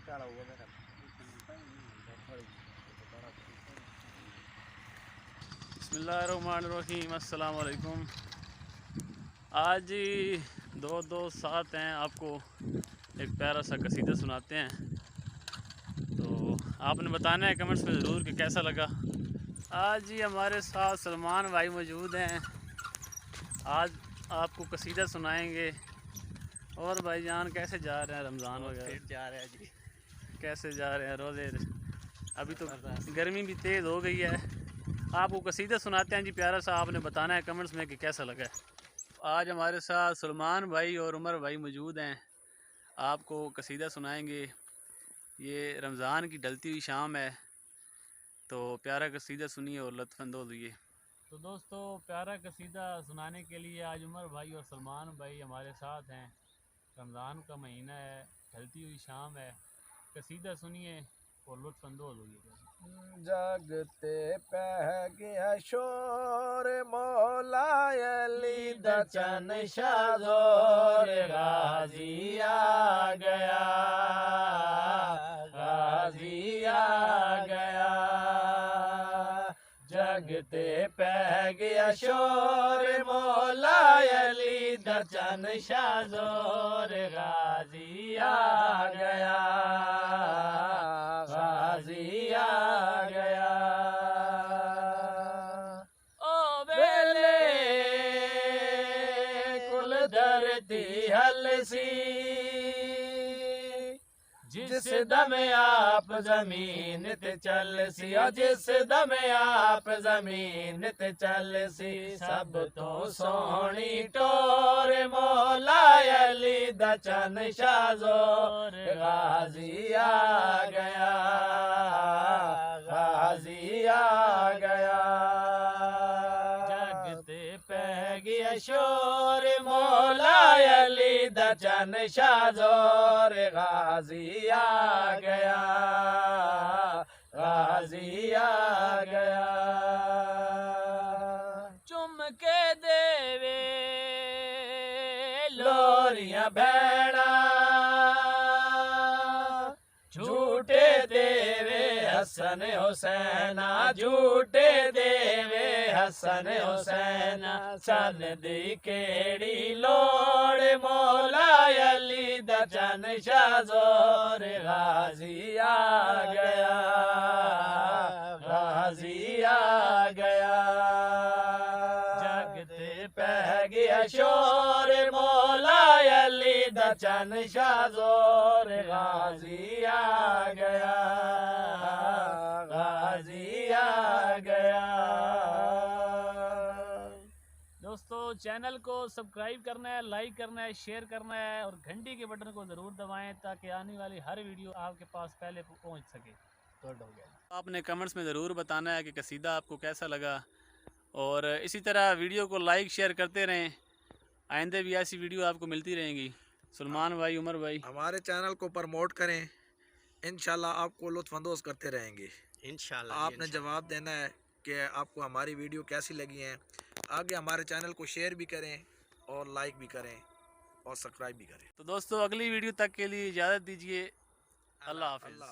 बिस्मिल्लाहिर्रहमानिर्रहीम, अस्सलाम वालेकुम। आज जी दो दोस्त साथ हैं, आपको एक प्यारा सा कसीदा सुनाते हैं। तो आपने बताना है कमेंट्स में ज़रूर कि कैसा लगा। आज जी हमारे साथ सलमान भाई मौजूद हैं। आज आपको कसीदा सुनाएंगे। और भाईजान कैसे जा रहे हैं रमज़ान वगैरह? जा रहे हैं जी। कैसे जा रहे हैं रोज़े? अभी तो गर्मी भी तेज़ हो गई है। आपको कसीदा सुनाते हैं जी प्यारा सा, आपने बताना है कमेंट्स में कि कैसा लगा है। आज हमारे साथ सलमान भाई और उमर भाई मौजूद हैं, आपको कसीदा सुनाएंगे। ये रमज़ान की ढलती हुई शाम है, तो प्यारा कसीदा सुनिए और लुत्फ़अंदोज़ हुइए। तो दोस्तों, प्यारा कसीदा सुनाने के लिए आज उमर भाई और सलमान भाई हमारे साथ हैं। रमज़ान का महीना है, ढलती हुई शाम है। कसीदा सुनिए और लुत्फ़अंदोज़ होइए। जगते पह गया शोर मौला अली दचन शाज़ोर गाजी आ गया, गाजी आ गया। जगते पह गया शोर मौला अली दचन शाज़ोर गाजी आ गया, गाजी आ गया। ओ बेले कुल धरती हलसी, जिस दम आप जमीन ते चलसी, जिस दम आप जमीन ते चलसी। सब तो सोहनी टोर मौला अली दचन शाज़ोर गाजी आ गया, गाजी आ गया। जगते पह गया शोर मौला अली दचन शाज़ोर गाजी आ गया, गाजी आ गया। चुम के देवे लोरियां भैणा, झूठे देवे हसन हुसैना, झूठे देवे हसन हुसैना। सन दी केड़ी लोड़ मौला अली दचन शाज़ोर गाजी आ गया, गाजी आ गया। जगते पह गया शोर मौला अली दचन शाज़ोर गाजी आ गया, गाजी आ गया। दोस्तों, चैनल को सब्सक्राइब करना है, लाइक करना है, शेयर करना है और घंटी के बटन को ज़रूर दबाएं ताकि आने वाली हर वीडियो आपके पास पहले पहुंच सके। गुड हो गया। आपने कमेंट्स में ज़रूर बताना है कि कसीदा आपको कैसा लगा, और इसी तरह वीडियो को लाइक शेयर करते रहें। आइंदे भी ऐसी वीडियो आपको मिलती रहेंगी। सलमान भाई, उमर भाई, हमारे चैनल को प्रमोट करें, इंशाल्लाह आपको लुत्फ़अंदोज़ करते रहेंगे। इंशाल्लाह आपने जवाब देना है कि आपको हमारी वीडियो कैसी लगी हैं। आगे हमारे चैनल को शेयर भी करें और लाइक भी करें और सब्सक्राइब भी करें। तो दोस्तों, अगली वीडियो तक के लिए इजाज़त दीजिए। अल्लाह हाफ़िज़।